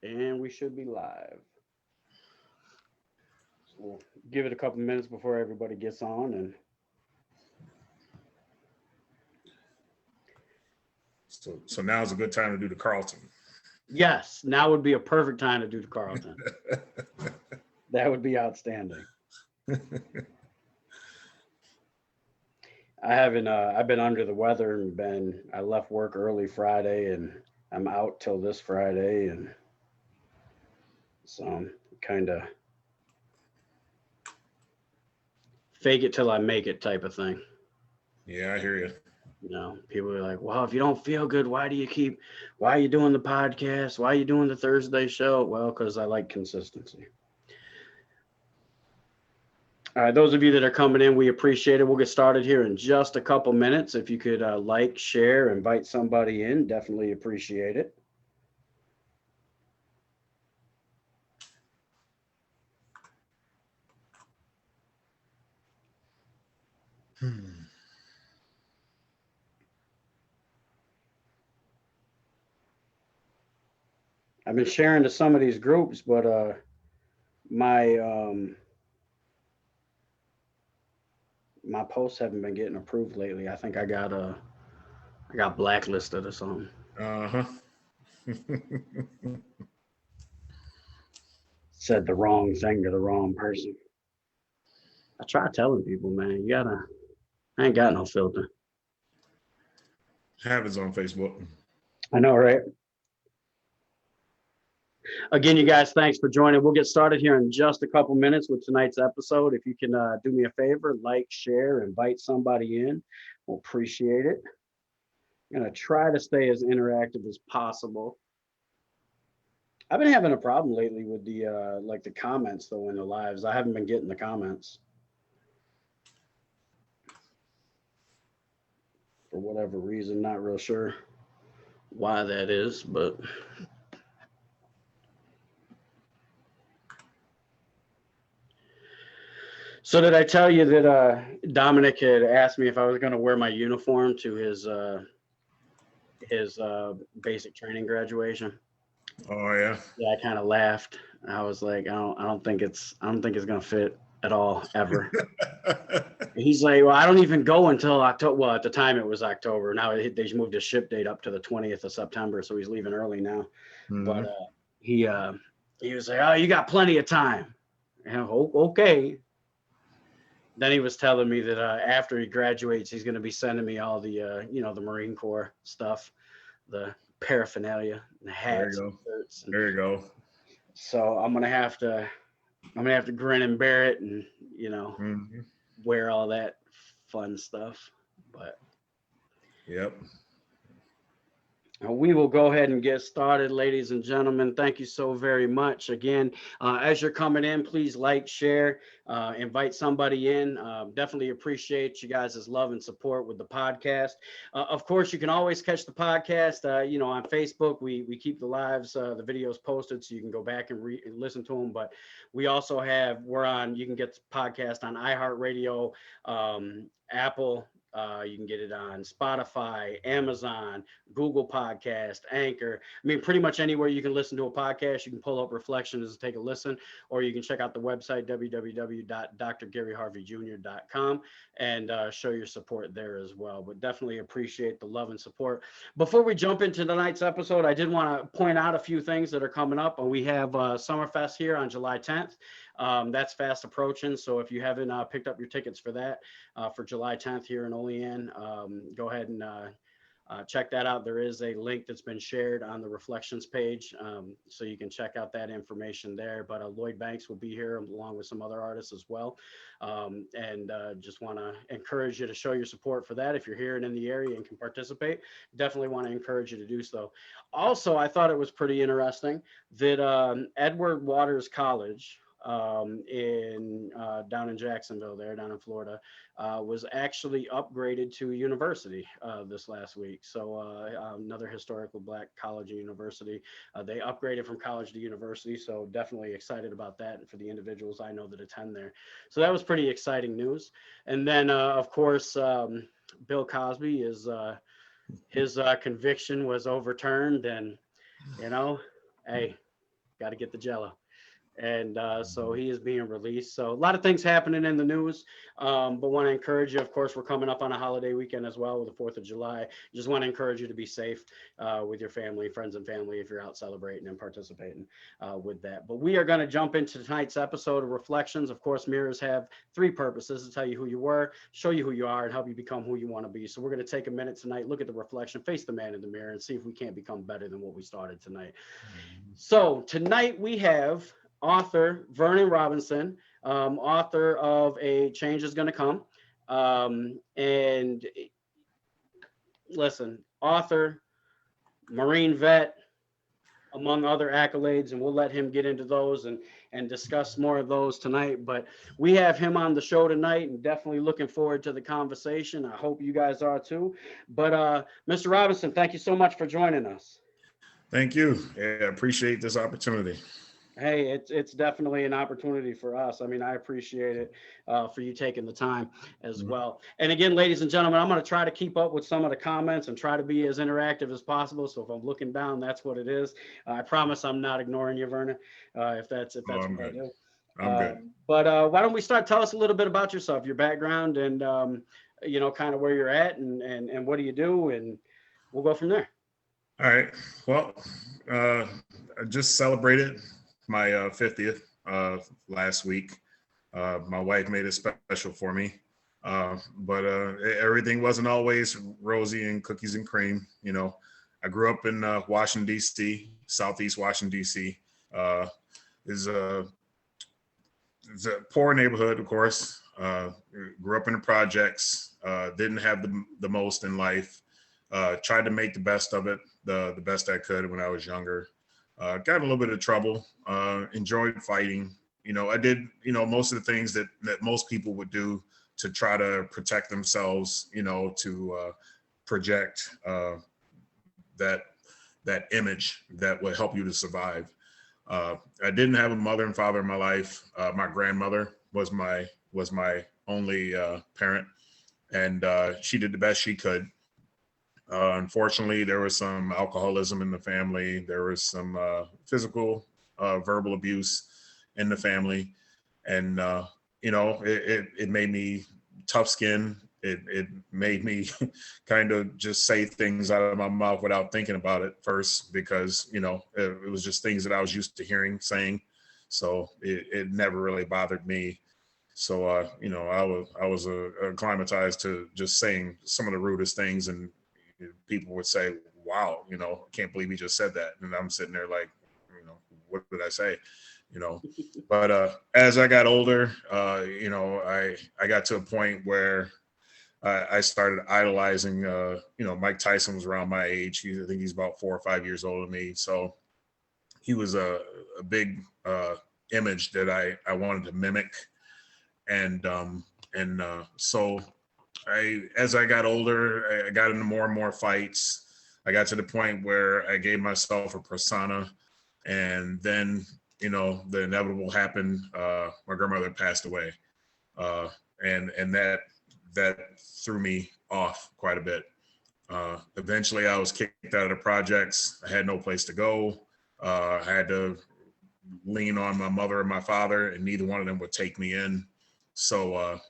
And we should be live. So we'll give it a couple minutes before everybody gets on. And so now is a good time to do the Carlton. yes, now would be a perfect time to do the Carlton. That would be outstanding. I've been under the weather and I left work early Friday and I'm out till this Friday. And so I'm kind of fake it till I make it type of thing. Yeah, I hear you. You know, people are like, well, if you don't feel good, why are you doing the podcast? Why are you doing the Thursday show? Well, because I like consistency. All right, those of you that are coming in, we appreciate it. We'll get started here in just a couple minutes. If you could like, share, invite somebody in, definitely appreciate it. I've been sharing to some of these groups, but my my posts haven't been getting approved lately. I think I got blacklisted or something. Uh-huh. Said the wrong thing to the wrong person. I try telling people, man, I ain't got no filter. Happens on Facebook. I know, right? Again, you guys, thanks for joining. We'll get started here in just a couple minutes with tonight's episode. If you can do me a favor, like, share, invite somebody in, we'll appreciate it. I'm going to try to stay as interactive as possible. I've been having a problem lately with the comments though in the lives. I haven't been getting the comments for whatever reason. Not real sure why that is, but so did I tell you that Dominic had asked me if I was going to wear my uniform to his basic training graduation? Oh yeah. Yeah, I kind of laughed. I was like, I don't think it's gonna fit at all ever. He's like, well, I don't even go until October. Well, at the time it was October. Now they moved his ship date up to the 20th of September, so he's leaving early now. Mm-hmm. But he was like, oh, you got plenty of time. And, okay. Then he was telling me that after he graduates, he's going to be sending me all the the Marine Corps stuff, the paraphernalia, the hats, there you go. Shirts, there you go. So I'm gonna have to grin and bear it, and wear all that fun stuff. But yep. We will go ahead and get started, ladies and gentlemen. Thank you so very much. Again, as you're coming in, please like, share, invite somebody in. Definitely appreciate you guys' love and support with the podcast. Of course, you can always catch the podcast, on Facebook. We keep the lives, the videos posted, so you can go back and listen to them. But we also you can get the podcast on iHeartRadio, Apple. You can get it on Spotify, Amazon, Google Podcast, Anchor. I mean, pretty much anywhere you can listen to a podcast, you can pull up Reflections and take a listen, or you can check out the website, www.drgaryharveyjr.com, and show your support there as well. But definitely appreciate the love and support. Before we jump into tonight's episode, I did want to point out a few things that are coming up. We have Summerfest here on July 10th. That's fast approaching. So if you haven't picked up your tickets for that, for July 10th here in Olean, go ahead and check that out. There is a link that's been shared on the Reflections page, so you can check out that information there. But Lloyd Banks will be here along with some other artists as well, and just want to encourage you to show your support for that. If you're here and in the area and can participate, definitely want to encourage you to do so. Also, I thought it was pretty interesting that Edward Waters College, down in Jacksonville, down in Florida, was actually upgraded to a university this last week. So another historical Black college and university. They upgraded from college to university, so definitely excited about that, and for the individuals I know that attend there. So that was pretty exciting news. And then of course, Bill Cosby is his conviction was overturned, and hey, Got to get the Jello. And so he is being released. So a lot of things happening in the news, but want to encourage you. Of course, we're coming up on a holiday weekend as well with the 4th of July. Just want to encourage you to be safe with your family, friends and family if you're out celebrating and participating with that. But we are going to jump into tonight's episode of Reflections. Of course, mirrors have 3 purposes: to tell you who you were, show you who you are, and help you become who you want to be. So we're going to take a minute tonight, look at the reflection, face the man in the mirror, and see if we can't become better than what we started tonight. So tonight we have author Vernon Robinson, author of A Change Is Gonna Come. And listen, author, Marine vet, among other accolades, and we'll let him get into those and discuss more of those tonight. But we have him on the show tonight and definitely looking forward to the conversation. I hope you guys are too. But Mr. Robinson, thank you so much for joining us. Thank you. Yeah, I appreciate this opportunity. Hey, it's definitely an opportunity for us. I mean, I appreciate it for you taking the time as well. And again, ladies and gentlemen, I'm going to try to keep up with some of the comments and try to be as interactive as possible. So if I'm looking down, that's what it is. I promise I'm not ignoring you, Vernon, if that's what I do. I'm good. But why don't we start? Tell us a little bit about yourself, your background, and kind of where you're at and what do you do, and we'll go from there. All right. Well, I just celebrated my 50th last week. My wife made it special for me, but everything wasn't always rosy and cookies and cream. You know, I grew up in Washington, D.C., Southeast Washington, D.C. Is a poor neighborhood, of course. Grew up in the projects, didn't have the most in life. Tried to make the best of it, the best I could when I was younger. Got in a little bit of trouble, enjoyed fighting. You know, I did, most of the things that most people would do to try to protect themselves, to project that image that would help you to survive. I didn't have a mother and father in my life. My grandmother was my only parent, and she did the best she could. Unfortunately, there was some alcoholism in the family. There was some physical, verbal abuse in the family. And, it made me tough skin. It made me kind of just say things out of my mouth without thinking about it first, because, it was just things that I was used to hearing, saying. So it never really bothered me. So, I was acclimatized to just saying some of the rudest things, and people would say, wow, I can't believe he just said that. And I'm sitting there like, what did I say? But as I got older, I got to a point where I started idolizing, Mike Tyson was around my age. I think he's about 4 or 5 years older than me. So he was a big image that I wanted to mimic. And so as I got older, I got into more and more fights. I got to the point where I gave myself a persona, and then, the inevitable happened. My grandmother passed away, and that threw me off quite a bit. Eventually, I was kicked out of the projects. I had no place to go. I had to lean on my mother and my father, and neither one of them would take me in. So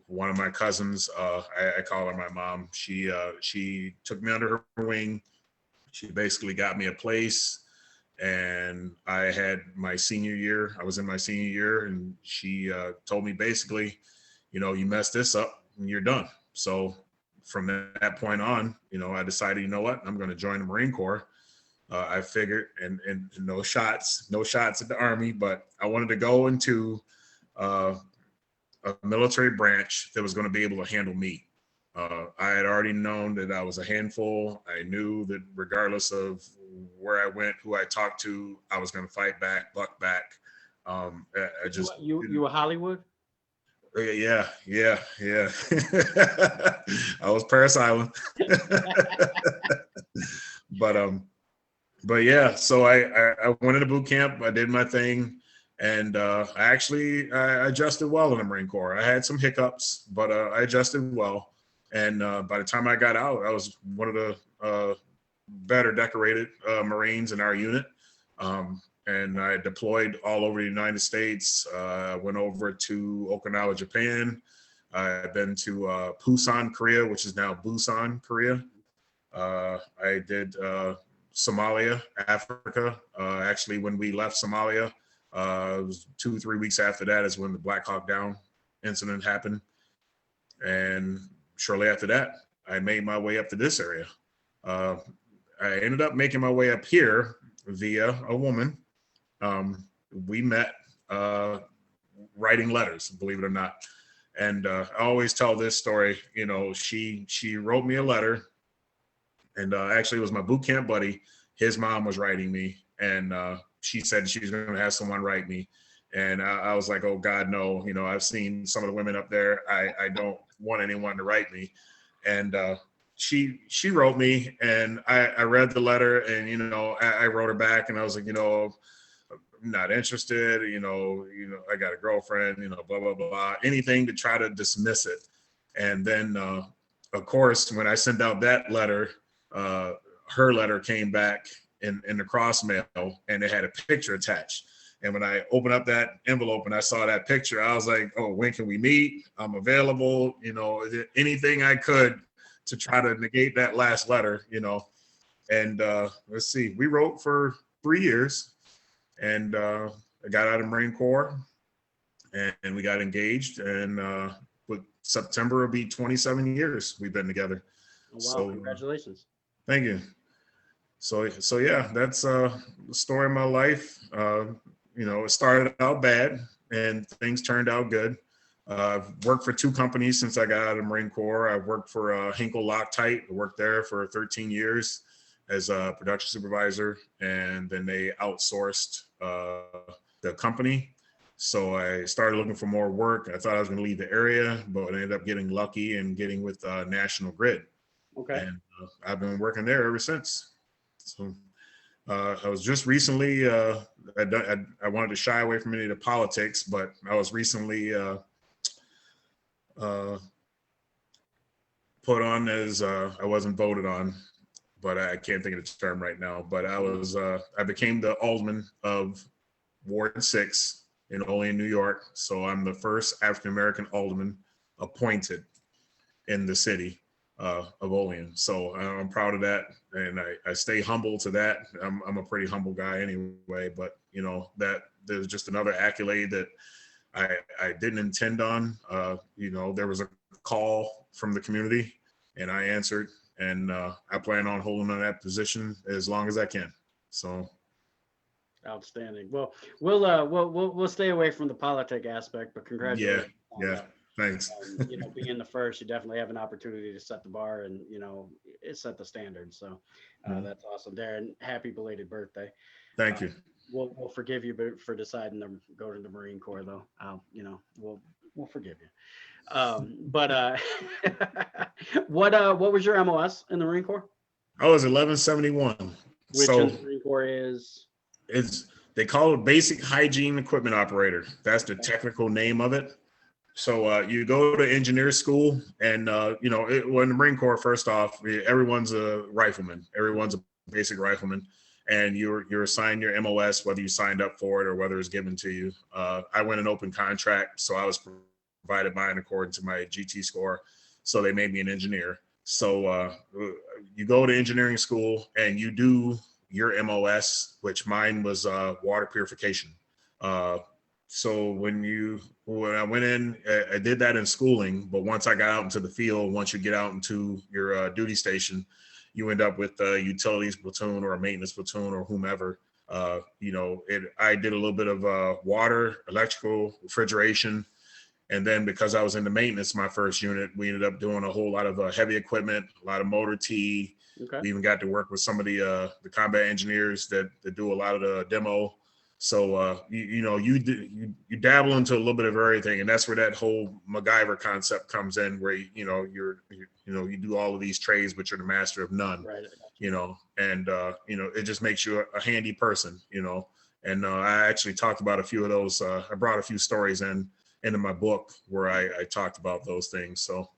one of my cousins, I call her my mom. She took me under her wing. She basically got me a place, and I had my senior year. I was in my senior year, and she told me basically, you messed this up and you're done. So from that point on, I decided, I'm going to join the Marine Corps. I figured, and no shots at the Army, but I wanted to go into a military branch that was going to be able to handle me. I had already known that I was a handful. I knew that regardless of where I went, who I talked to, I was going to fight back, buck back. I just you were Hollywood. Yeah. I was Paris Island. But yeah. So I went into boot camp. I did my thing. And I adjusted well in the Marine Corps. I had some hiccups, but I adjusted well. And by the time I got out, I was one of the better decorated Marines in our unit. And I deployed all over the United States. Went over to Okinawa, Japan. I've been to Busan, Korea, which is now Busan, Korea. I did Somalia, Africa. Actually, when we left Somalia, it was 2-3 weeks after that is when the Black Hawk Down incident happened. And shortly after that, I made my way up to this area. I ended up making my way up here via a woman. We met writing letters, believe it or not. And I always tell this story. You know, she wrote me a letter, and actually it was my boot camp buddy. His mom was writing me, and she said she was going to have someone write me. And I was like, oh God, no. You know, I've seen some of the women up there. I don't want anyone to write me. And she wrote me, and I read the letter, and, you know, I wrote her back, and I was like, you know, I'm not interested, you know, I got a girlfriend, you know, blah, blah, blah, anything to try to dismiss it. And then, of course, when I sent out that letter, her letter came back in the cross mail, and it had a picture attached. And when I opened up that envelope and I saw that picture, I was like, oh, when can we meet? I'm available, you know, anything I could to try to negate that last letter, you know. And let's see, we wrote for 3 years. And I got out of Marine Corps, and we got engaged. And with September will be 27 years we've been together. Oh, wow! So, congratulations. Thank you. So yeah, that's the story of my life. You know, it started out bad, and things turned out good. I've worked for 2 companies since I got out of Marine Corps. I've worked for Hinkle Loctite. I worked there for 13 years as a production supervisor, and then they outsourced the company. So I started looking for more work. I thought I was going to leave the area, but I ended up getting lucky and getting with National Grid. Okay. And I've been working there ever since. So I was just recently, I wanted to shy away from any of the politics, but I was recently put on as, I wasn't voted on, but I can't think of the term right now. But I became the alderman of Ward 6 in Olean, New York. So I'm the first African-American alderman appointed in the city of Olean. So I'm proud of that. And I stay humble to that. I'm a pretty humble guy anyway, but you know, that there's just another accolade that I didn't intend on. You know, there was a call from the community and I answered, and I plan on holding on that position as long as I can. So outstanding. Well, we'll stay away from the politic aspect, but congratulations. Yeah. Thanks. You know, being the first, you definitely have an opportunity to set the bar and, you know, it set the standard. So that's awesome. Darren, happy belated birthday. Thank you. We'll forgive you for deciding to go to the Marine Corps, though. You know, we'll forgive you. But what was your MOS in the Marine Corps? I was 1171. Which so in the Marine Corps is? They call it Basic Hygiene Equipment Operator. That's the technical name of it. So you go to engineer school, and you know, when the Marine Corps, first off, everyone's a rifleman. Everyone's a basic rifleman, and you're assigned your MOS, whether you signed up for it or whether it's given to you. I went an open contract, so I was provided mine according to my GT score. So they made me an engineer. So you go to engineering school and you do your MOS, which mine was water purification. So when I went in, I did that in schooling, but once I got out into the field, once you get out into your duty station, you end up with a utilities platoon or a maintenance platoon or whomever. You know, I did a little bit of water, electrical, refrigeration. And then because I was in the maintenance, my first unit, we ended up doing a whole lot of heavy equipment, a lot of motor T. Okay. We even got to work with some of the combat engineers that do a lot of the demo. So you dabble into a little bit of everything, and that's where that whole MacGyver concept comes in, where you do all of these trades, but you're the master of none. Right. You know, and it just makes you a handy person. You know, and I actually talked about a few of those. I brought a few stories into my book where I talked about those things. So.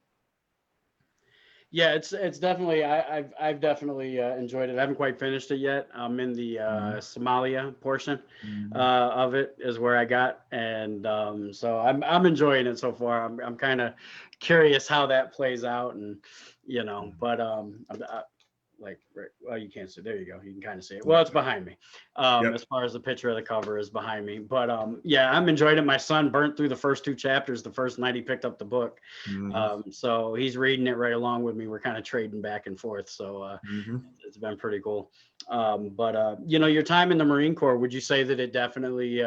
Yeah, it's definitely I've definitely enjoyed it. I haven't quite finished it yet. I'm in the Mhm. Somalia portion Mhm. of it is where I got, and so I'm enjoying it so far. I'm kind of curious how that plays out, and but like right, well, you can't see. There you go. You can kind of see it. Well, it's behind me. Yep. As far as the picture of the cover is behind me, but yeah, I'm enjoying it. My son burnt through the first two chapters the first night he picked up the book. Mhm. So he's reading it right along with me. We're kind of trading back and forth. So Mhm. it's been pretty cool. But your time in the Marine Corps, would you say that it definitely,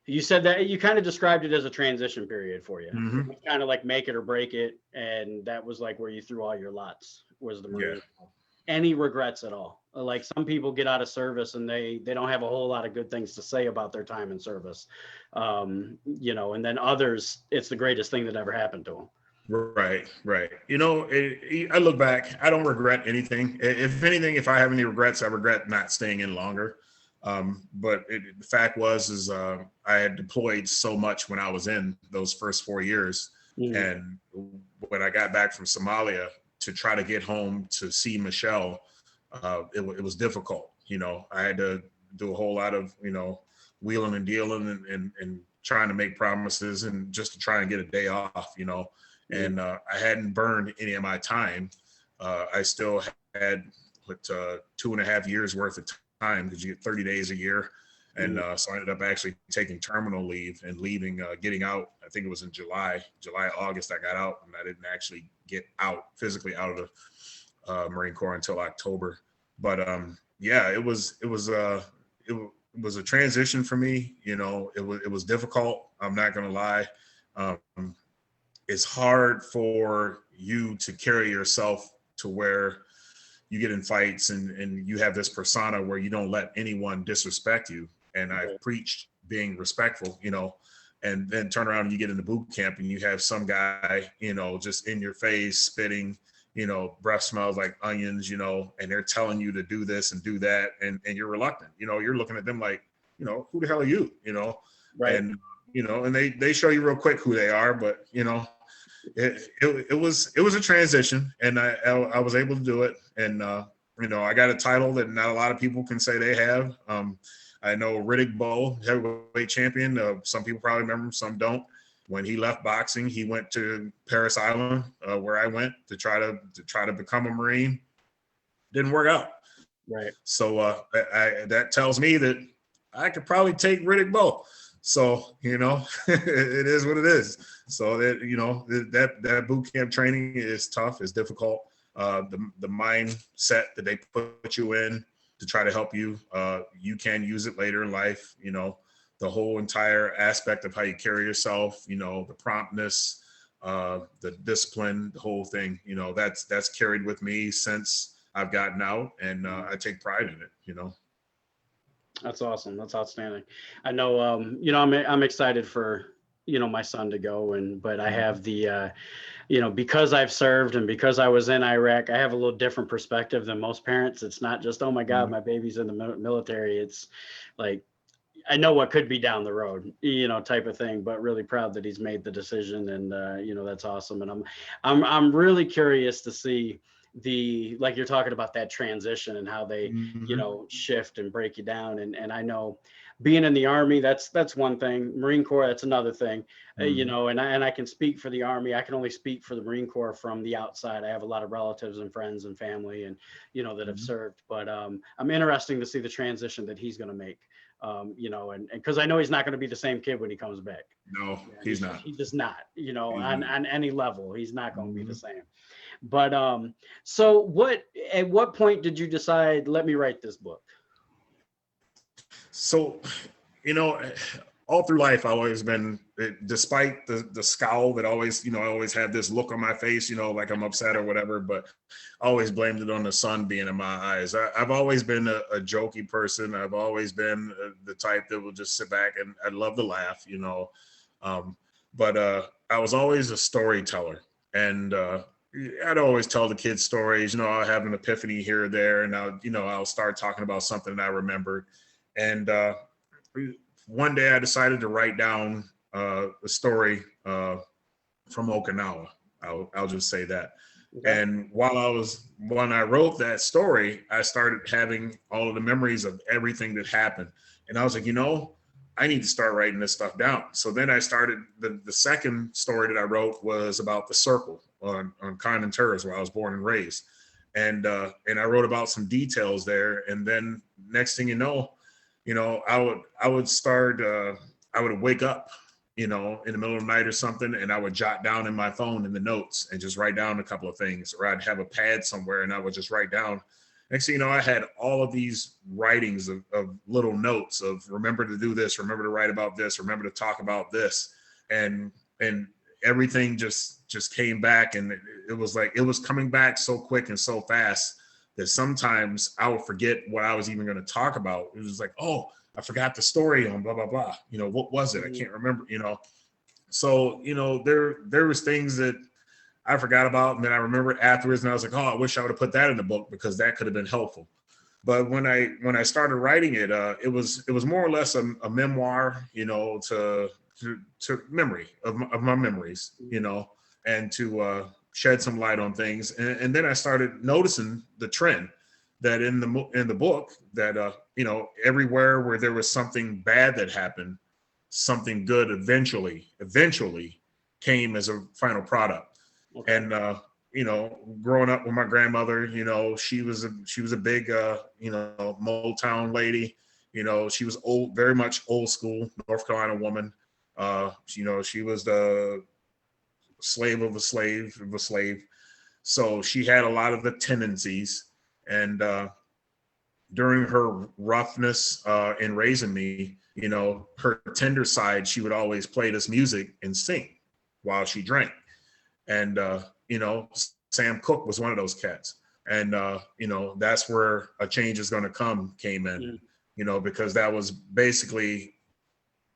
you said that you kind of described it as a transition period for you. It Mhm. was kind of like make it or break it. And that was like where you threw all your lots was the Yeah. Marine Corps. Any regrets at all? Like some people get out of service and they don't have a whole lot of good things to say about their time in service. And then others, it's the greatest thing that ever happened to them. Right, right. I look back, I don't regret anything. If anything, if I have any regrets, I regret not staying in longer. The fact is I had deployed so much when I was in those first 4 years. Mhm. And when I got back from Somalia to try to get home to see Michelle, it was difficult. I had to do a whole lot of, wheeling and dealing and trying to make promises and just to try and get a day off. Mhm. And I hadn't burned any of my time. I still had 2.5 years worth of time because you get 30 days a year. And Mhm. so I ended up actually taking terminal leave and leaving, getting out. I think it was in August, I got out, and I didn't actually get out physically out of the Marine Corps until October. But yeah, it was a transition for me. It was difficult. I'm not going to lie. Um, it's hard for you to carry yourself to where you get in fights and you have this persona where you don't let anyone disrespect you. And I've Right. preached being respectful, and then turn around and you get into boot camp and you have some guy, just in your face spitting, breath smells like onions, and they're telling you to do this and do that. And you're reluctant, you're looking at them like, who the hell are you, Right. and, and they show you real quick who they are, but, it was a transition, and I was able to do it, and I got a title that not a lot of people can say they have. I know Riddick Bowe, heavyweight champion. Some people probably remember him, some don't. When he left boxing, he went to Paris Island, where I went to try to become a Marine. Didn't work out. Right. So that tells me that I could probably take Riddick Bowe. So it is what it is. So that boot camp training is tough, is difficult. The mindset that they put you in to try to help you, you can use it later in life. The whole entire aspect of how you carry yourself. The promptness, the discipline, the whole thing. That's carried with me since I've gotten out, and I take pride in it. That's awesome. That's outstanding. I know, I'm excited for, my son to go but I Mhm. have the, because I've served and because I was in Iraq, I have a little different perspective than most parents. It's not just, oh my God, Mhm. my baby's in the military. It's like, I know what could be down the road, type of thing, but really proud that he's made the decision. And, that's awesome. And I'm really curious to see like you're talking about that transition and how they, Mhm. shift and break you down. And I know being in the Army, that's one thing. Marine Corps, that's another thing. Mhm. And I can speak for the Army. I can only speak for the Marine Corps from the outside. I have a lot of relatives and friends and family and, that have Mhm. served, but I'm interesting to see the transition that he's going to make. And because I know he's not going to be the same kid when he comes back. No, Yeah, he's not. he does not, He's on not. on any level, he's not going to be the Mhm. same. But so at what point did you decide, let me write this book? So, you know, all through life, I've always been, despite the scowl that always, I always have this look on my face, like I'm upset or whatever, but I always blamed it on the sun being in my eyes. I've always been a jokey person. I've always been the type that will just sit back, and I love to laugh. Um, but I was always a storyteller, and I'd always tell the kids stories. I'll have an epiphany here or there, and I'll start talking about something that I remembered. And one day I decided to write down a story from Okinawa. I'll just say that. Okay. And when I wrote that story, I started having all of the memories of everything that happened. And I was like, I need to start writing this stuff down. So then I started the second story that I wrote was about the circle on Condon Terrace, where I was born and raised. And I wrote about some details there. And then next thing I would start I would wake up, in the middle of the night or something, and I would jot down in my phone in the notes and just write down a couple of things, or I'd have a pad somewhere and I would just write down. Next thing you know, I had all of these writings of little notes of remember to do this, remember to write about this, remember to talk about this. And everything just came back, and it was like, it was coming back so quick and so fast that sometimes I would forget what I was even going to talk about. It was like, oh, I forgot the story on blah, blah, blah. What was it? I can't remember, So, there was things that I forgot about, and then I remembered afterwards, and I was like, oh, I wish I would have put that in the book because that could have been helpful. But when I started writing it, it was more or less a memoir, to memory of my memories, and to shed some light on things. And then I started noticing the trend that in the book that everywhere where there was something bad that happened, something good eventually came as a final product. Okay. And growing up with my grandmother, she was a big Motown lady. She was old, very much old school North Carolina woman. She was the slave of a slave. So she had a lot of the tendencies. And during her roughness in raising me, her tender side, she would always play this music and sing while she drank. And, Sam Cooke was one of those cats. And, that's where A Change Is Gonna Come came in, because that was basically,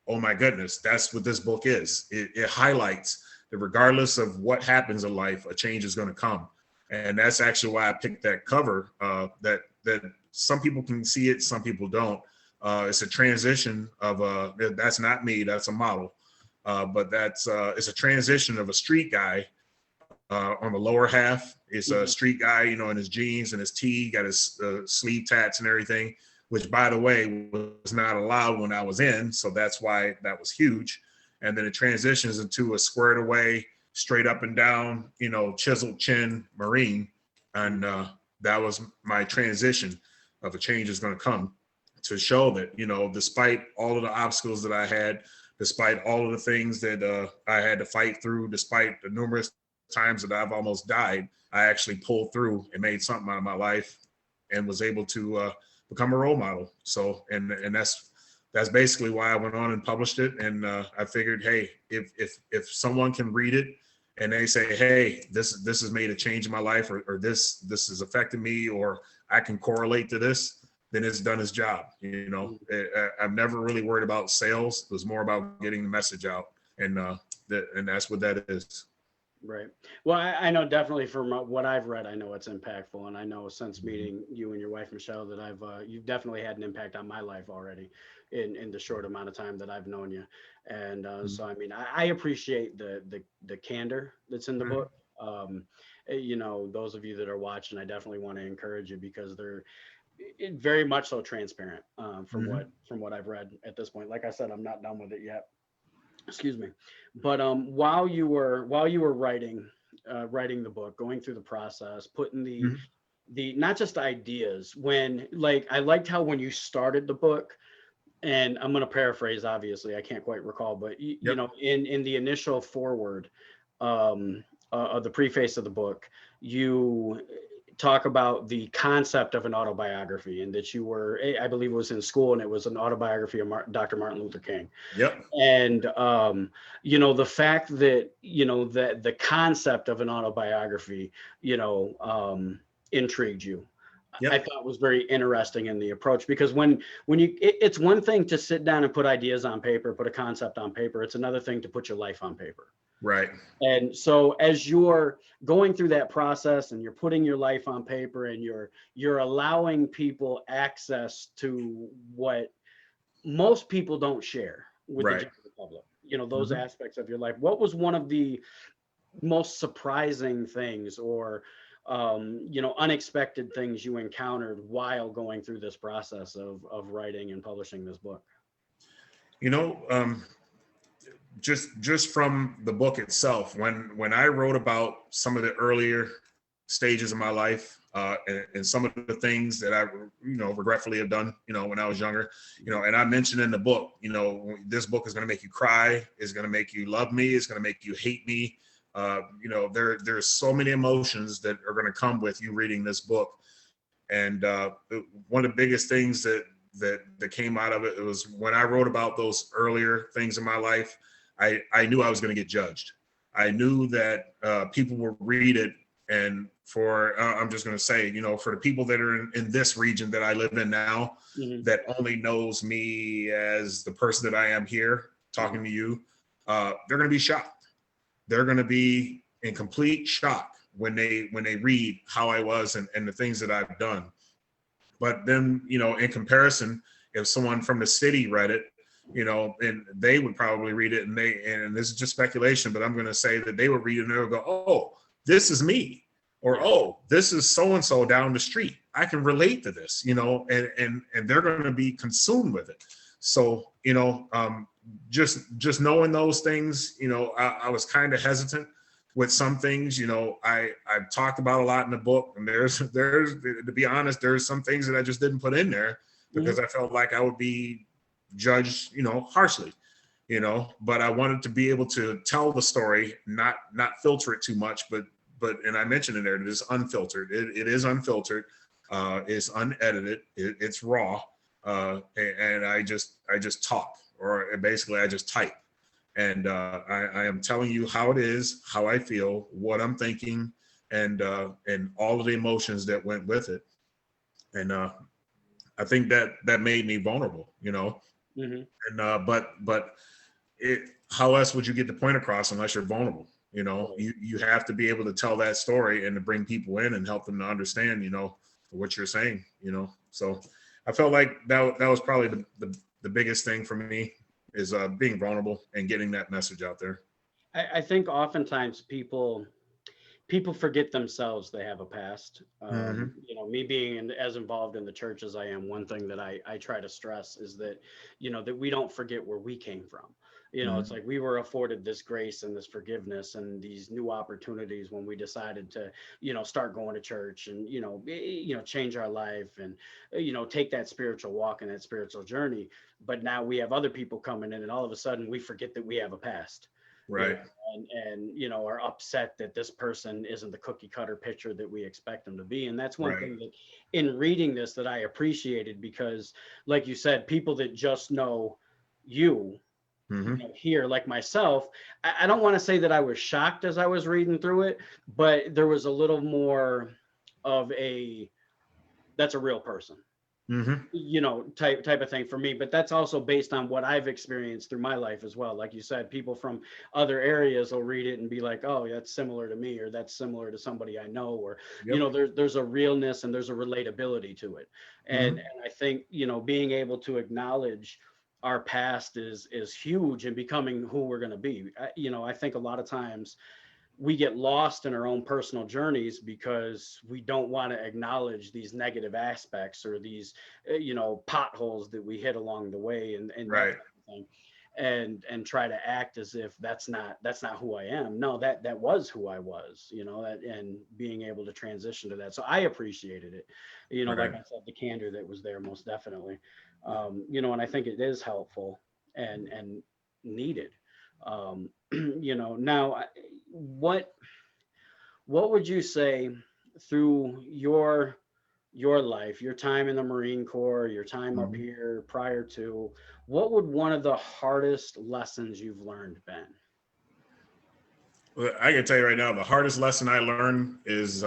oh my goodness, that's what this book is. It highlights that regardless of what happens in life, a change is going to come. And that's actually why I picked that cover, that some people can see it, some people don't. It's a transition of that's not me, that's a model. But it's a transition of a street guy on the lower half. It's a street guy, in his jeans and his tee, got his sleeve tats and everything, which, by the way, was not allowed when I was in. So that's why that was huge. And then it transitions into a squared away, straight up and down, chiseled chin Marine. And that was my transition of A Change Is Going to Come, to show that, despite all of the obstacles that I had, despite all of the things that I had to fight through, despite the numerous times that I've almost died, I actually pulled through and made something out of my life and was able to become a role model. So, and that's basically why I went on and published it. And I figured, hey, if someone can read it and they say, hey, this has made a change in my life, or this has affected me, or I can correlate to this, then it's done its job. I've never really worried about sales. It was more about getting the message out, and that's what that is. Right. Well, I know definitely from what I've read, I know it's impactful, and I know since meeting you and your wife Michelle that you've definitely had an impact on my life already in the short amount of time that I've known you. And so I mean, I appreciate the candor that's in the book. Those of you that are watching, I definitely want to encourage you, because they're very much so transparent from what I've read at this point. Like I said, I'm not done with it yet. Excuse me. But while you were writing the book, going through the process, putting the not just ideas, when, like, I liked how when you started the book, and I'm going to paraphrase, obviously I can't quite recall, but in the initial foreword of the preface of the book, you talk about the concept of an autobiography, and that you were, I believe it was in school, and it was an autobiography of Dr. Martin Luther King. Yep. And the fact that that the concept of an autobiography intrigued you. Yep. I thought was very interesting in the approach, because when you it's one thing to sit down and put ideas on paper, put a concept on paper. It's another thing to put your life on paper. Right. And so as you're going through that process and you're putting your life on paper, and you're allowing people access to what most people don't share with the general public, those aspects of your life. What was one of the most surprising things or unexpected things you encountered while going through this process of writing and publishing this book? You know, just from the book itself, when I wrote about some of the earlier stages of my life, and some of the things that I, regretfully have done, when I was younger, and I mentioned in the book, this book is going to make you cry, is going to make you love me, is going to make you hate me. There's so many emotions that are going to come with you reading this book. And one of the biggest things that came out of it was when I wrote about those earlier things in my life, I knew I was going to get judged. I knew that people would read it. And I'm just going to say, for the people that are in this region that I live in now, that only knows me as the person that I am here talking to you, they're going to be shocked. They're going to be in complete shock when they read how I was and the things that I've done. But then, in comparison, if someone from the city read it, and they would probably read it, and this is just speculation, but I'm going to say that they would read it and they would go, oh, this is me, or, oh, this is so-and-so down the street. I can relate to this, and they're going to be consumed with it. So, just knowing those things, I was kind of hesitant with some things. I've talked about a lot in the book, and there's to be honest, there's some things that I just didn't put in there because I felt like I would be judged, harshly, but I wanted to be able to tell the story, not filter it too much, but and I mentioned in there, it is unfiltered. It is unfiltered. It's unedited. It's raw. And I just talk, or basically I just type. And I am telling you how it is, how I feel, what I'm thinking, and all of the emotions that went with it. And I think that made me vulnerable, And but how else would you get the point across unless you're vulnerable? You have to be able to tell that story and to bring people in and help them to understand, what you're saying, So I felt like that was probably the biggest thing for me is being vulnerable and getting that message out there. I think oftentimes people forget themselves they have a past. Me being as involved in the church as I am, one thing that I try to stress is that, that we don't forget where we came from. It's like we were afforded this grace and this forgiveness and these new opportunities when we decided to, start going to church and, change our life and, take that spiritual walk and that spiritual journey. But now we have other people coming in and all of a sudden we forget that we have a past. Right. And are upset that this person isn't the cookie cutter picture that we expect them to be. And that's one thing that in reading this that I appreciated, because like you said, people that just know you, here, like myself, I don't want to say that I was shocked as I was reading through it, but there was a little more of that's a real person. Type of thing for me. But that's also based on what I've experienced through my life as well. Like you said, people from other areas will read it and be like, oh, that's similar to me, or that's similar to somebody I know, or, there's a realness and there's a relatability to it. And I think, being able to acknowledge our past is huge in becoming who we're going to be. I think a lot of times we get lost in our own personal journeys because we don't want to acknowledge these negative aspects or these, potholes that we hit along the way and right. that type of thing, and try to act as if that's not who I am. No, that was who I was, and being able to transition to that. So I appreciated it, like I said, the candor that was there, most definitely. And I think it is helpful and needed. Now, what would you say through your life, your time in the Marine Corps, your time up here prior to, what would one of the hardest lessons you've learned been? Well, I can tell you right now, the hardest lesson I learned is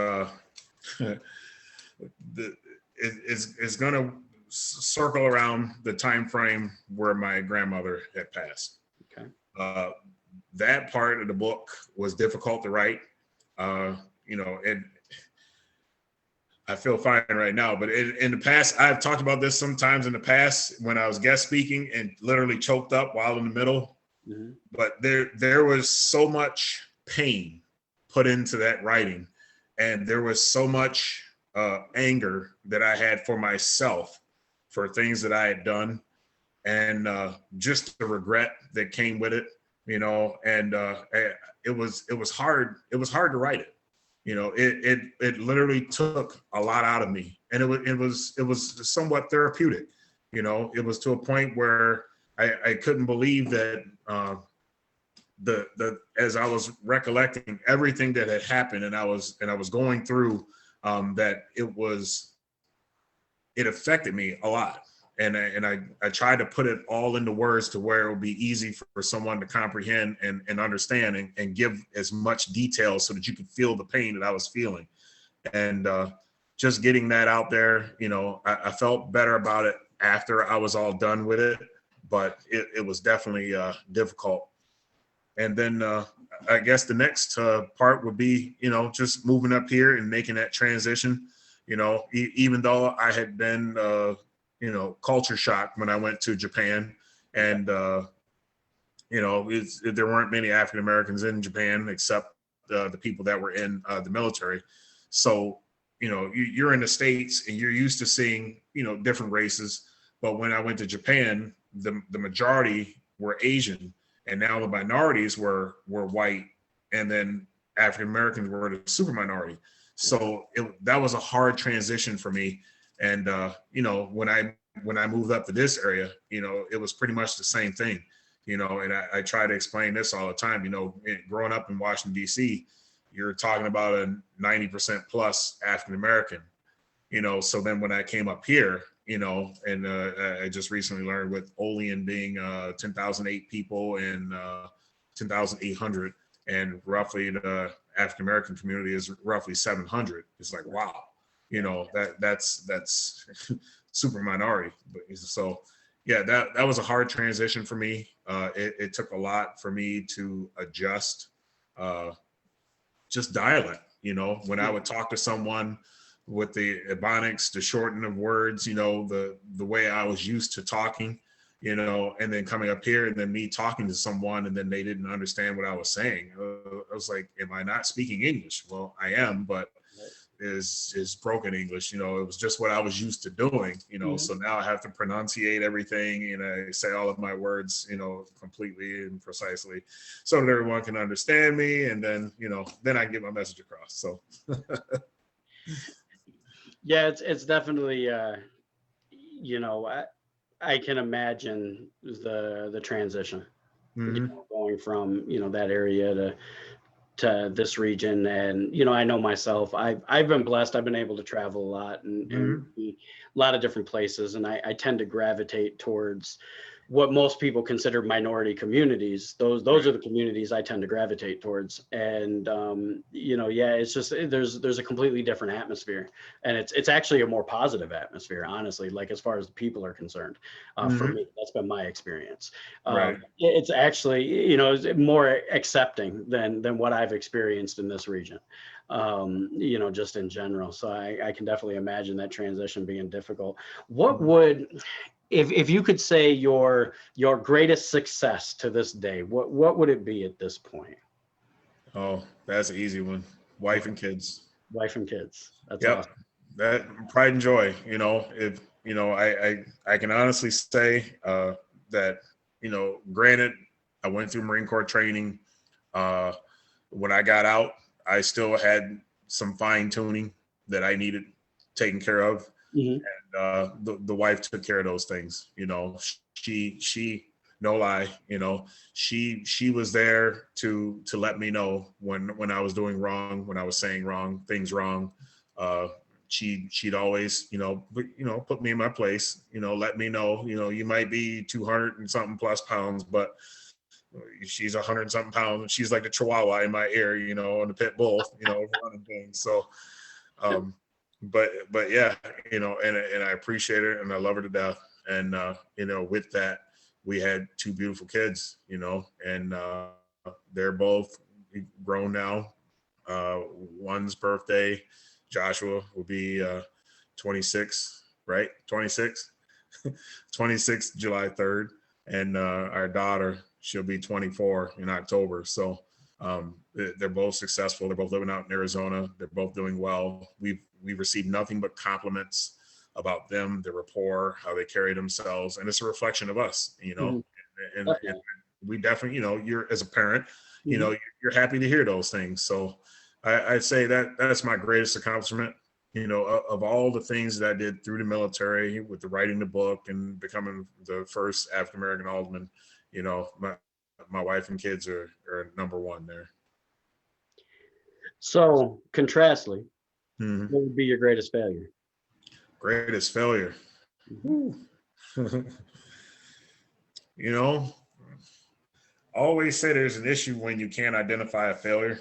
it's going to circle around the time frame where my grandmother had passed. Okay. That part of the book was difficult to write. And I feel fine right now, but in the past, I've talked about this sometimes in the past when I was guest speaking and literally choked up while in the middle. But there was so much pain put into that writing. And there was so much anger that I had for myself for things that I had done, and just the regret that came with it, and it was hard. It was hard to write it. It literally took a lot out of me, and it was somewhat therapeutic. It was to a point where I couldn't believe that as I was recollecting everything that had happened, and I was going through, that it affected me a lot. And I tried to put it all into words to where it would be easy for someone to comprehend and understand, and give as much detail so that you could feel the pain that I was feeling. And just getting that out there, I felt better about it after I was all done with it, but it was definitely difficult. And then I guess the next part would be, just moving up here and making that transition. Even though I had been culture shock when I went to Japan, and there weren't many African Americans in Japan except the people that were in the military. So you're in the States and you're used to seeing different races, but when I went to Japan, the majority were Asian, and now the minorities were white, and then African Americans were the super minority. So that was a hard transition for me. And when I moved up to this area, it was pretty much the same thing. And I try to explain this all the time. Growing up in Washington D.C., you're talking about a 90% plus African American. So then when I came up here, and I just recently learned with Olean being 10,008 people and 10,800, and roughly the African American community is roughly 700. It's like, wow. That's super minority. So yeah, that was a hard transition for me. It took a lot for me to adjust just dialect. When I would talk to someone with the Ebonics, the shortening of words, the way I was used to talking, and then coming up here and then me talking to someone and then they didn't understand what I was saying. I was like, am I not speaking English? Well, I am, but is broken English. It was just what I was used to doing, so now I have to pronunciate everything, and I say all of my words, completely and precisely so that everyone can understand me. And then, then I can get my message across. So yeah, it's definitely, I can imagine the transition, going from, that area to this region. And I know myself, I've been blessed. I've been able to travel a lot and be a lot of different places, and I tend to gravitate towards what most people consider minority communities. Those are the communities I tend to gravitate towards. And it's just there's a completely different atmosphere, and it's actually a more positive atmosphere, honestly, like as far as the people are concerned. For me, that's been my experience. Right. It's actually it's more accepting than what I've experienced in this region, just in general. So I can definitely imagine that transition being difficult. What would, if you could say your greatest success to this day, what would it be at this point? Oh, that's an easy one. Wife and kids. Wife and kids. That's Yep. awesome. That pride and joy. If I can honestly say that granted, I went through Marine Corps training. When I got out, I still had some fine tuning that I needed taken care of. And the wife took care of those things. She no lie, she was there to let me know when I was doing wrong, when I was saying things wrong. She'd always, put me in my place, let me know, you might be 200 and something plus pounds, but she's 100 and something pounds. She's like the Chihuahua in my ear, and the pit bull, running things. So, but yeah, and I appreciate her and I love her to death. And, with that, we had two beautiful kids, and they're both grown now. One's birthday, Joshua, will be 26, right? 26, 26 July 3rd. And our daughter, she'll be 24 in October. So They're both successful. They're both living out in Arizona. They're both doing well. We've received nothing but compliments about them, their rapport, how they carry themselves, and it's a reflection of us, Mhm. and we definitely, you're as a parent, Mhm. you're happy to hear those things. So I'd say that's my greatest accomplishment. Of all the things that I did through the military with the writing the book and becoming the first African American alderman, my wife and kids are number one there. So, contrastly, Mhm. what would be your greatest failure? Greatest failure. Mhm. Whew. you know, I always say there's an issue when you can't identify a failure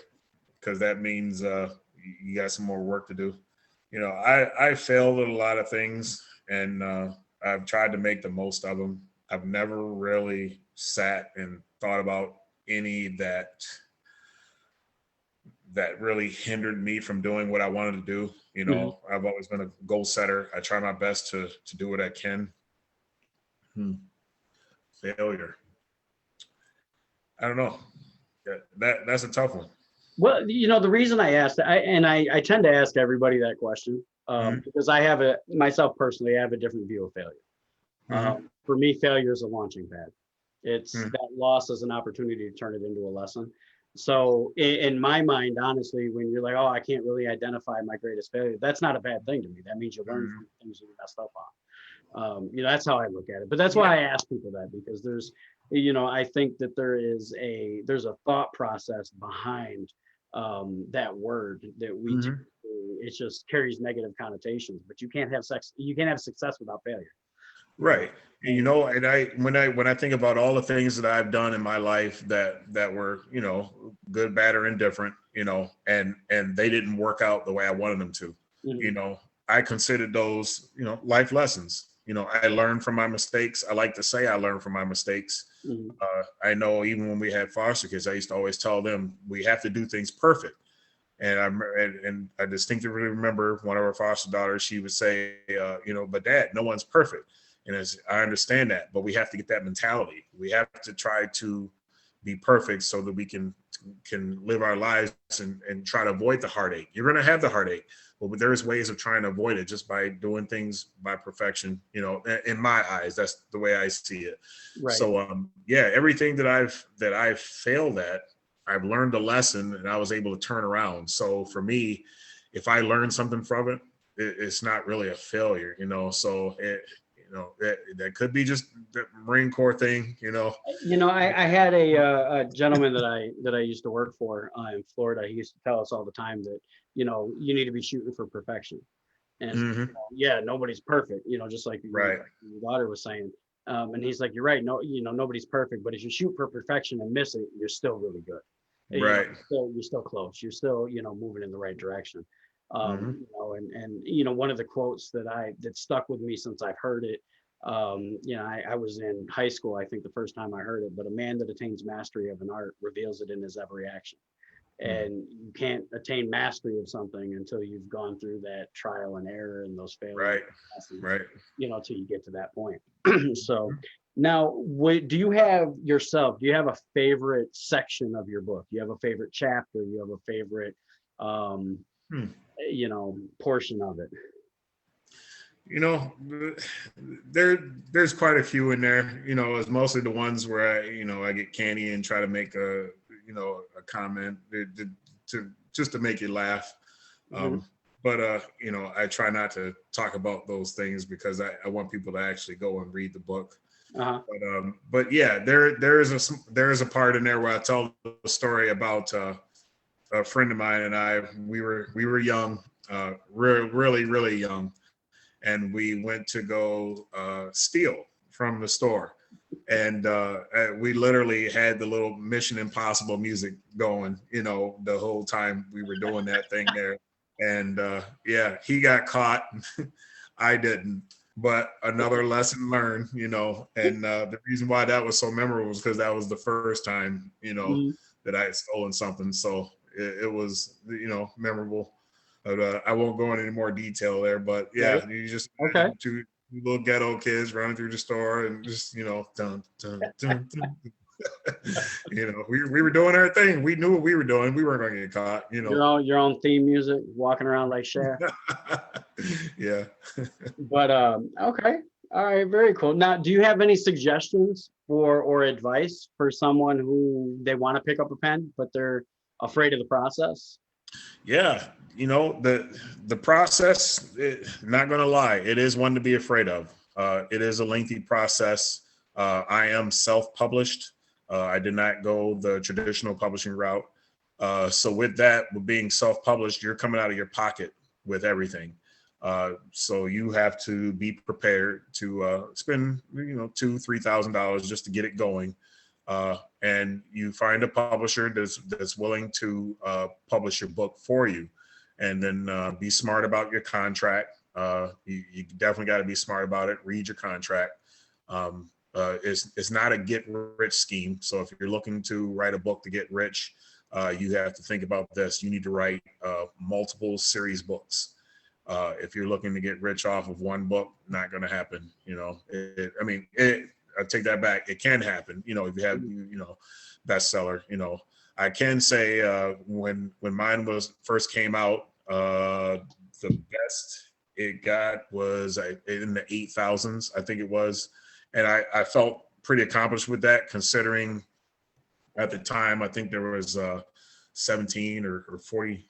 because that means you got some more work to do. I failed at a lot of things, and I've tried to make the most of them. I've never really sat and thought about any that really hindered me from doing what I wanted to do. Mhm. I've always been a goal setter. I try my best to do what I can. Hmm. Failure. I don't know. That's a tough one. Well, the reason I asked, I tend to ask everybody that question, Hmm. because myself personally, I have a different view of failure. Hmm. For me, failure is a launching pad. It's Hmm. that loss as an opportunity to turn it into a lesson. So in my mind, honestly, when you're like, oh, I can't really identify my greatest failure, that's not a bad thing to me. That means you learn Hmm. from the things that you messed up on. That's how I look at it. But that's Yeah. why I ask people that, because I think that there's a thought process behind that word that we tend Hmm. it just carries negative connotations. But you can't have success without failure. You know, Right. and And when I think about all the things that I've done in my life that were, good, bad, or indifferent, and they didn't work out the way I wanted them to, you mhm, know, I considered those, life lessons. I learned from my mistakes. I like to say I learned from my mistakes. mhm, I know even when we had foster kids, I used to always tell them we have to do things perfect. And I distinctly remember one of our foster daughters. She would say, but Dad, no one's perfect. And as I understand that, but we have to get that mentality. We have to try to be perfect so that we can live our lives and try to avoid the heartache. You're going to have the heartache, but there's ways of trying to avoid it just by doing things by perfection. In my eyes, that's the way I see it. right. So yeah, everything that I've failed at, I've learned a lesson and I was able to turn around. So for me, if I learned something from it's not really a failure. So that could be just the Marine Corps thing. I had a gentleman that I used to work for in Florida. He used to tell us all the time that you need to be shooting for perfection. And it's, Hmm. yeah, nobody's perfect. Just like Right. your daughter was saying. And he's like, you're right. No, nobody's perfect. But if you shoot for perfection and miss it, you're still really good. Right. You're still close. You're still moving in the right direction. Hmm. And one of the quotes that stuck with me since I've heard it. I was in high school, I think the first time I heard it, but a man that attains mastery of an art reveals it in his every action. And you can't attain mastery of something until you've gone through that trial and error and those failures, Right. lessons, Right. till you get to that point. So now, do you have a favorite section of your book? Do you have a favorite chapter? You have a favorite, um, Hmm. portion of it? You know, there's quite a few in there. It's mostly the ones where I get candy and try to make a comment to just to make you laugh. Mhm. Um, but I try not to talk about those things because I want people to actually go and read the book. Uh-huh. But yeah, there is a part in there where I tell the story about a friend of mine and I. We were young, really really young, and we went to go steal from the store. And we literally had the little Mission Impossible music going, the whole time we were doing that thing there. And yeah, he got caught. I didn't. But another lesson learned. And the reason why that was so memorable was because that was the first time Mhm. that I had stolen something. So it was, memorable. But I won't go into any more detail there. But Right. yeah, you just Okay. imagine two little ghetto kids running through the store and just dun, dun, dun, dun. We were doing our thing. We knew what we were doing. We weren't going to get caught, Your own theme music, walking around like Cher. Yeah. But okay, all right, very cool. Now, do you have any suggestions for or advice for someone who they want to pick up a pen but they're afraid of the process? Yeah. The process, not going to lie, it is one to be afraid of. It is a lengthy process. I am self-published. I did not go the traditional publishing route. So with that, with being self-published, you're coming out of your pocket with everything. So you have to be prepared to spend, $2,000-$3,000 just to get it going. And you find a publisher that's willing to publish your book for you, and then be smart about your contract. You definitely got to be smart about it. Read your contract. It's not a get rich scheme. So if you're looking to write a book to get rich, you have to think about this. You need to write multiple series books. If you're looking to get rich off of one book, not going to happen. I take that back. It can happen. If you have, bestseller. I can say when mine first came out, the best it got was in the 8,000s, I think it was, and I felt pretty accomplished with that, considering at the time I think there was 17 or 40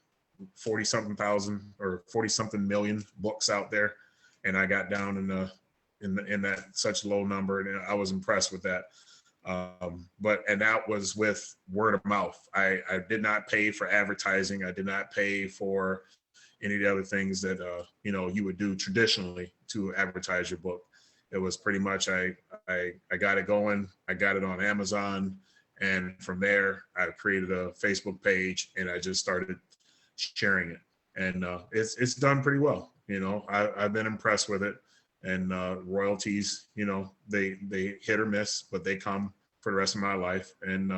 something thousand or 40 something million books out there, and I got down in that such low number, and I was impressed with that. And that was with word of mouth. I did not pay for advertising. I did not pay for any of the other things that you would do traditionally to advertise your book. It was pretty much I got it going. I got it on Amazon, and from there I created a Facebook page, and I just started sharing it, and it's done pretty well. I've been impressed with it. And royalties, they hit or miss, but they come for the rest of my life, and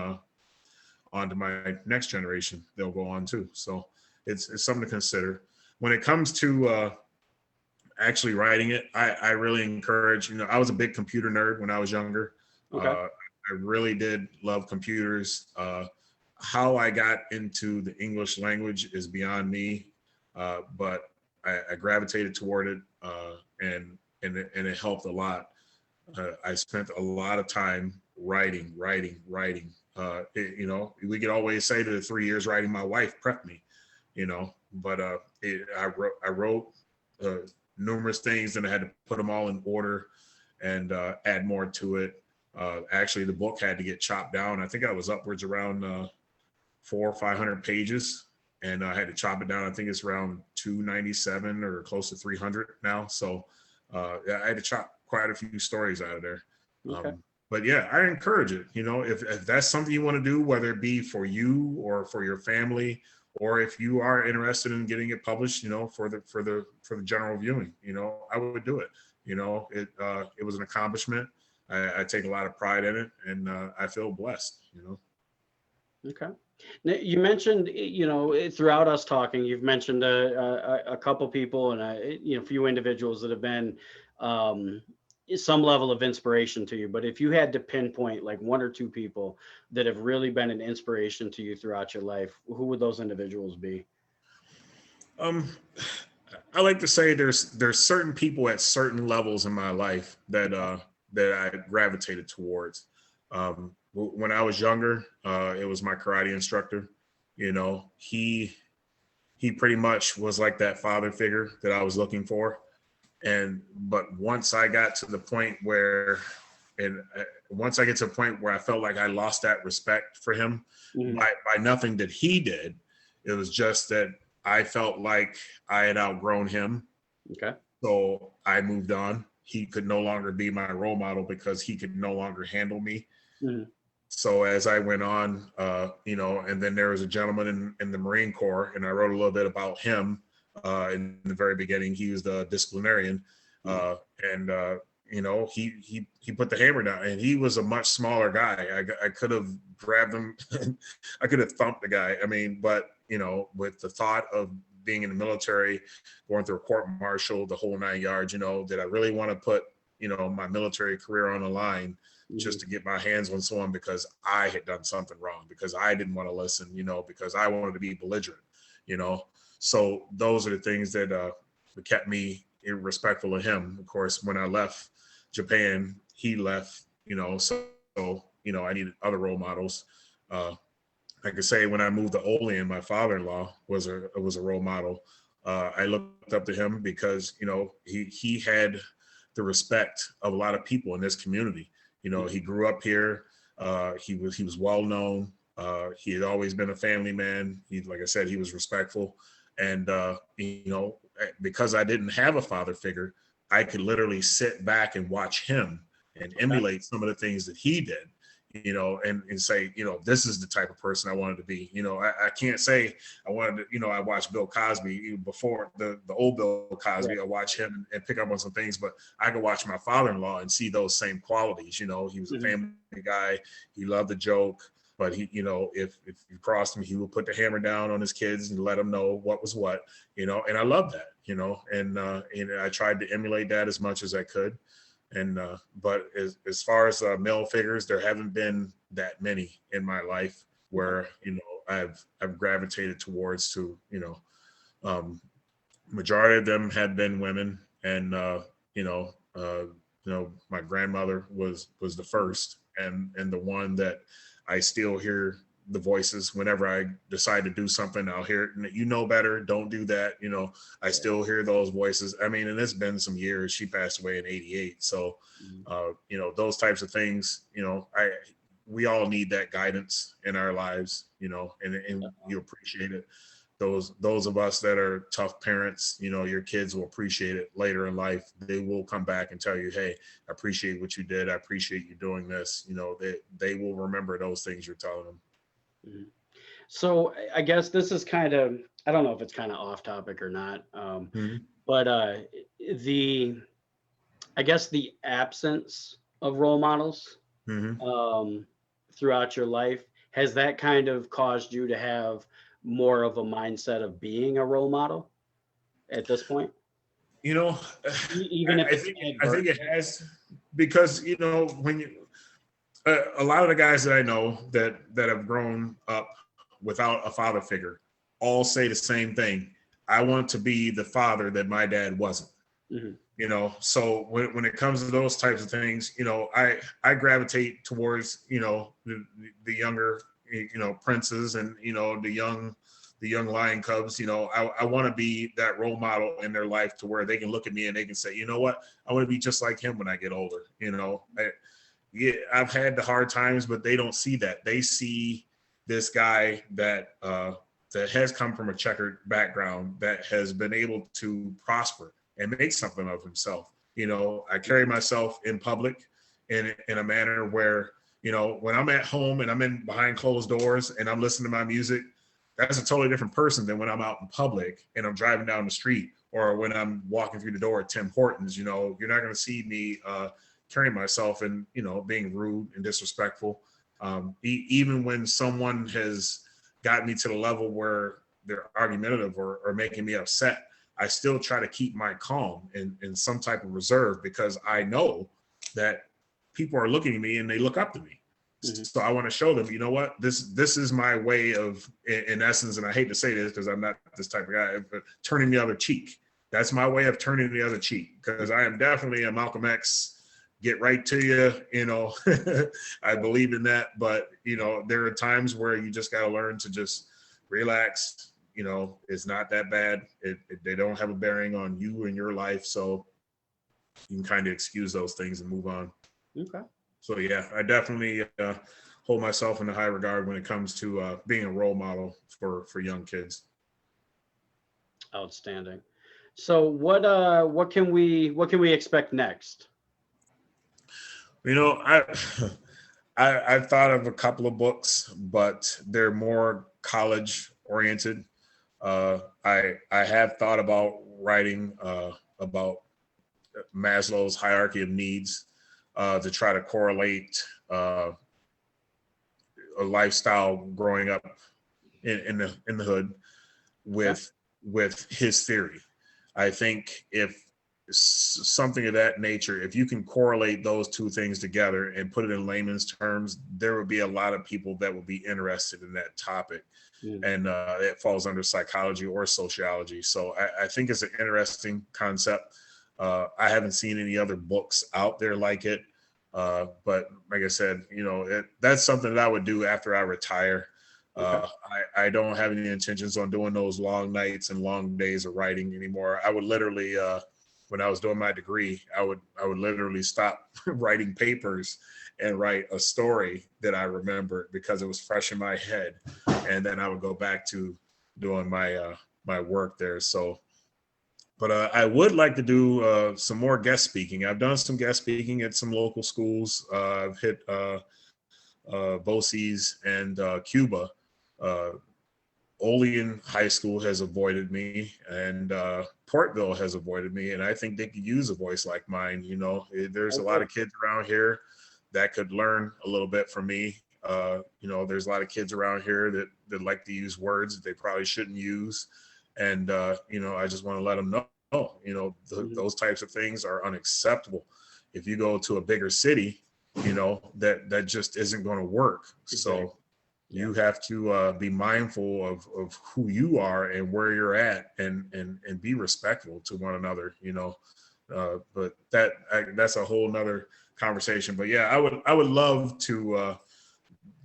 on to my next generation, they'll go on too. So it's something to consider. When it comes to actually writing it, I really encourage, I was a big computer nerd when I was younger. Okay. I really did love computers. How I got into the English language is beyond me, but I gravitated toward it, and it helped a lot. I spent a lot of time writing. We could always say that the 3 years writing, my wife prepped me, but I wrote numerous things, and I had to put them all in order and add more to it. Actually, the book had to get chopped down. I think I was upwards around 400 or 500 pages, and I had to chop it down. I think it's around 297 or close to 300 now. So I had to chop quite a few stories out of there. Okay. But yeah, I encourage it. If that's something you want to do, whether it be for you or for your family, or if you are interested in getting it published, for the general viewing, I would do it. It was an accomplishment. I take a lot of pride in it, and I feel blessed. Okay. Now, you mentioned, throughout us talking, you've mentioned a couple people and a few individuals that have been some level of inspiration to you. But if you had to pinpoint like one or two people that have really been an inspiration to you throughout your life, who would those individuals be? I like to say there's certain people at certain levels in my life that I gravitated towards. When I was younger, it was my karate instructor. He pretty much was like that father figure that I was looking for. But once I got to the point where, once I get to a point where I felt like I lost that respect for him, by nothing that he did, it was just that I felt like I had outgrown him. Okay. So I moved on. He could no longer be my role model because he could no longer handle me. So as I went on, and then there was a gentleman in the Marine Corps, and I wrote a little bit about him in the very beginning. He was the disciplinarian, and he put the hammer down, and he was a much smaller guy. I could have grabbed him, I could have thumped the guy. But with the thought of being in the military, going through a court-martial, the whole 9 yards, did I really want to put my military career on the line? just to get my hands on someone because I had done something wrong, because I didn't want to listen, because I wanted to be belligerent, So those are the things that kept me respectful of him. Of course, when I left Japan, he left, so I needed other role models. I could say when I moved to Olean, my father-in-law was a role model. I looked up to him because he had the respect of a lot of people in this community. He grew up here. He was well known. He had always been a family man. Like I said, he was respectful, and because I didn't have a father figure, I could literally sit back and watch him and emulate some of the things that he did. And say, this is the type of person I wanted to be. I can't say I wanted to, I watched Bill Cosby before the old Bill Cosby. Right. I watch him and pick up on some things, but I could watch my father-in-law and see those same qualities. He was a family guy. He loved the joke, but he, if you crossed him, he would put the hammer down on his kids and let them know what was what, and I love that, and I tried to emulate that as much as I could. And but as far as male figures, there haven't been that many in my life where I've gravitated towards to majority of them have been women, and my grandmother was the first, and the one that I still hear the voices whenever I decide to do something. I'll hear it, better, don't do that. I still hear those voices. I mean, and it's been some years. She passed away in 88. So, those types of things, we all need that guidance in our lives, and you appreciate it. Those of us that are tough parents, your kids will appreciate it later in life. They will come back and tell you, hey, I appreciate what you did. I appreciate you doing this. They will remember those things you're telling them. So I guess this is kind of, I don't know if it's kind of off topic or not, but I guess the absence of role models throughout your life, has that kind of caused you to have more of a mindset of being a role model at this point? Even if I think it has, because when you a lot of the guys that I know that have grown up without a father figure all say the same thing. I want to be the father that my dad wasn't. So when it comes to those types of things, I gravitate towards the younger princes and the young lion cubs. I want to be that role model in their life to where they can look at me and they can say, you know what, I want to be just like him when I get older. Yeah, I've had the hard times, but they don't see that. They see this guy that has come from a checkered background, that has been able to prosper and make something of himself. I carry myself in public in a manner where, when I'm at home and I'm in behind closed doors and I'm listening to my music, that's a totally different person than when I'm out in public and I'm driving down the street, or when I'm walking through the door at Tim Hortons. You're not going to see me carrying myself and being rude and disrespectful. Even when someone has gotten me to the level where they're argumentative or making me upset, I still try to keep my calm and some type of reserve, because I know that people are looking at me and they look up to me. So I want to show them, you know what, this is my way of, in essence, and I hate to say this because I'm not this type of guy, but turning the other cheek. That's my way of turning the other cheek, because I am definitely a Malcolm X, get right to you, I believe in that. But, there are times where you just got to learn to just relax. It's not that bad. They don't have a bearing on you and your life. So you can kind of excuse those things and move on. Okay. So, yeah, I definitely hold myself in a high regard when it comes to being a role model for young kids. Outstanding. So what can we expect next? I've thought of a couple of books, but they're more college oriented. I have thought about writing about Maslow's hierarchy of needs, to try to correlate a lifestyle growing up in the hood with his theory. I think if something of that nature, if you can correlate those two things together and put it in layman's terms, there would be a lot of people that would be interested in that topic. And it falls under psychology or sociology. So I think it's an interesting concept. I haven't seen any other books out there like it. But like I said, that's something that I would do after I retire. I don't have any intentions on doing those long nights and long days of writing anymore. I would literally, when I was doing my degree, I would literally stop writing papers and write a story that I remembered because it was fresh in my head, and then I would go back to doing my my work there. So, but I would like to do some more guest speaking. I've done some guest speaking at some local schools. I've hit BOCES and Cuba. Olean High School has avoided me, and Portville has avoided me, and I think they could use a voice like mine. There's a lot of kids around here that could learn a little bit from me. There's a lot of kids around here that like to use words that they probably shouldn't use, and I just want to let them know, those types of things are unacceptable. If you go to a bigger city, that just isn't going to work. Exactly. So you have to be mindful of who you are and where you're at, and be respectful to one another, but that's a whole nother conversation. But yeah, I would love to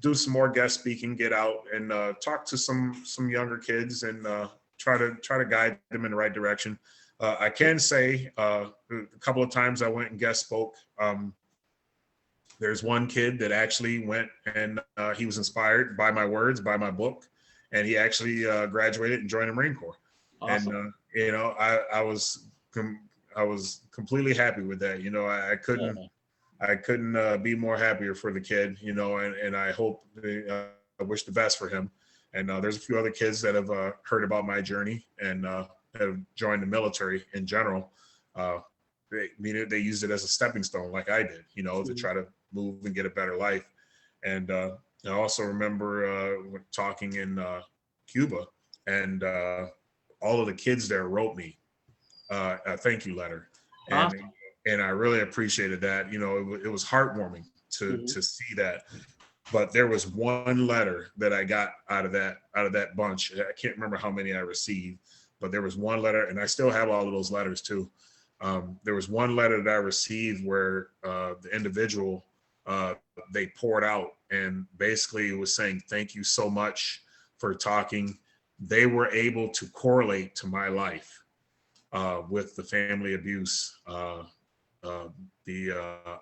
do some more guest speaking, get out and talk to some younger kids, and try to guide them in the right direction. I can say a couple of times I went and guest spoke. There's one kid that actually went and he was inspired by my words, by my book, and he actually graduated and joined the Marine Corps. Awesome. And I was completely happy with that. I couldn't be more happier for the kid. And I hope I wish the best for him. And there's a few other kids that have heard about my journey and have joined the military in general. They used it as a stepping stone, like I did, to try to move and get a better life. And I also remember talking in Cuba, and all of the kids there wrote me a thank you letter. Awesome. And I really appreciated that. It was heartwarming to see that. But there was one letter that I got out of that bunch. I can't remember how many I received, but there was one letter, and I still have all of those letters too. There was one letter that I received where the individual, they poured out and basically was saying, thank you so much for talking. They were able to correlate to my life with the family abuse, the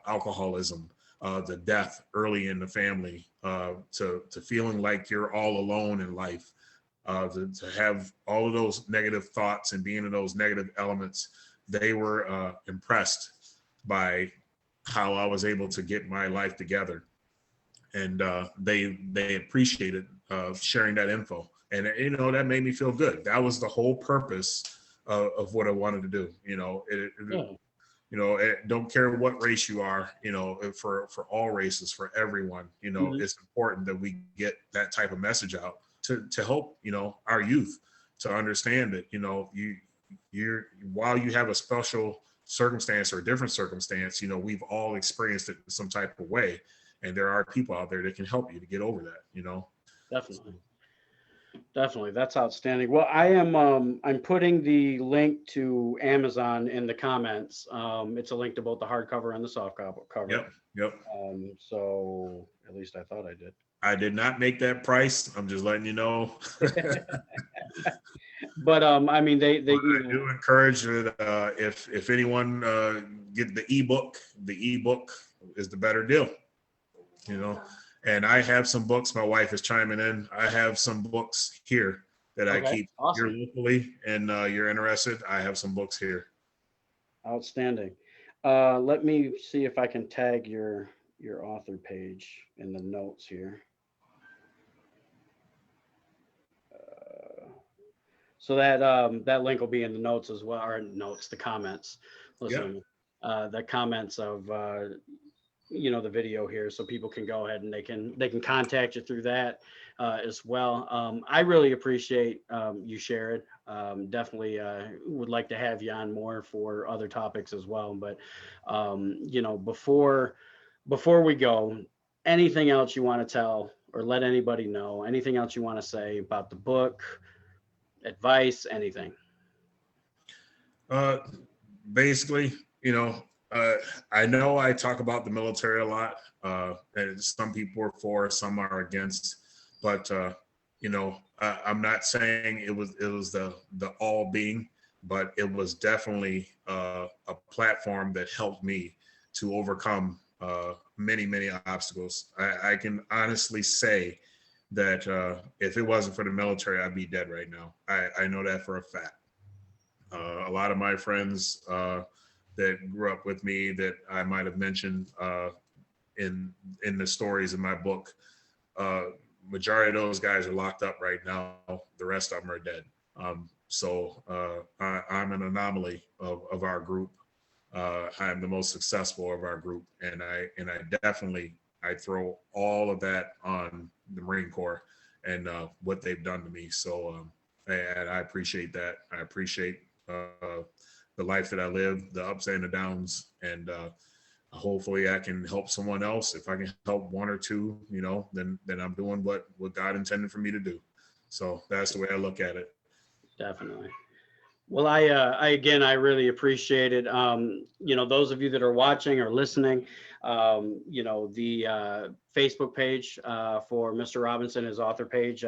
alcoholism, the death early in the family, to feeling like you're all alone in life, to have all of those negative thoughts and being in those negative elements. They were impressed by how I was able to get my life together, and they appreciated sharing that info, and that made me feel good. That was the whole purpose of what I wanted to do. Don't care what race you are. For all races, for everyone. It's important that we get that type of message out to help our youth to understand that you're while you have a special circumstance or a different circumstance, we've all experienced it in some type of way, and there are people out there that can help you to get over that. Definitely, that's outstanding. Well, I'm putting the link to Amazon in the comments. It's a link to both the hardcover and the soft cover. Yep. So at least I thought I did. I did not make that price. I'm just letting you know. But I mean, they I do encourage that if anyone get the ebook is the better deal. And I have some books. My wife is chiming in. I have some books here that I keep here locally, and you're interested. I have some books here. Outstanding. Let me see if I can tag your author page in the notes here. So that link will be in the notes as well, or the comments. Listen, the comments of the video here, so people can go ahead and they can contact you through that as well. I really appreciate you sharing. Definitely would like to have you on more for other topics as well. But before we go, anything else you want to tell or let anybody know? Anything else you want to say about the book, advice, anything? Uh, Basically, uh, I know I talk about the military a lot, and some people are for, some are against, but I'm not saying it was the all being, but it was definitely a platform that helped me to overcome many obstacles. I can honestly say that if it wasn't for the military, I'd be dead right now. I know that for a fact. A lot of my friends that grew up with me that I might have mentioned in the stories in my book, uh, majority of those guys are locked up right now. The rest of them are dead. I'm an anomaly of our group. I'm the most successful of our group, and I definitely I throw all of that on the Marine Corps and what they've done to me. So and I appreciate that. I appreciate the life that I live, the ups and the downs, and hopefully I can help someone else. If I can help one or two, then I'm doing what God intended for me to do. So that's the way I look at it. Definitely. Well, I really appreciate it. Those of you that are watching or listening, the Facebook page for Mr. Robinson, his author page,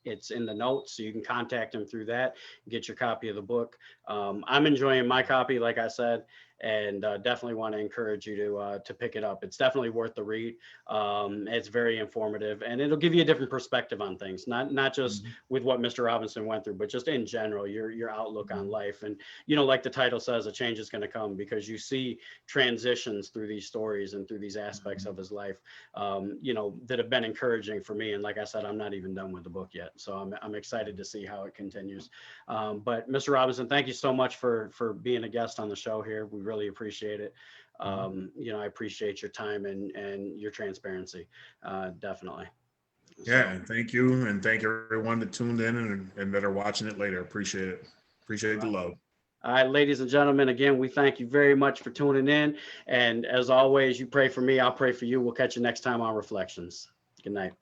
it's in the notes, so you can contact him through that, get your copy of the book. I'm enjoying my copy, like I said, and definitely want to encourage you to pick it up. It's definitely worth the read. It's very informative, and it'll give you a different perspective on things, not just with what Mr. Robinson went through, but just in general, your outlook on life. And like the title says, a change is going to come, because you see transitions through these stories and through these aspects of his life, that have been encouraging for me. And like I said, I'm not even done with the book yet, so I'm excited to see how it continues. But Mr. Robinson, thank you so much for being a guest on the show here. We really appreciate it. I appreciate your time and your transparency. Definitely. Yeah, and thank you, and thank everyone that tuned in and that are watching it later. Appreciate it. Appreciate the love. All right, ladies and gentlemen, again, we thank you very much for tuning in. And as always, you pray for me, I'll pray for you. We'll catch you next time on Reflections. Good night.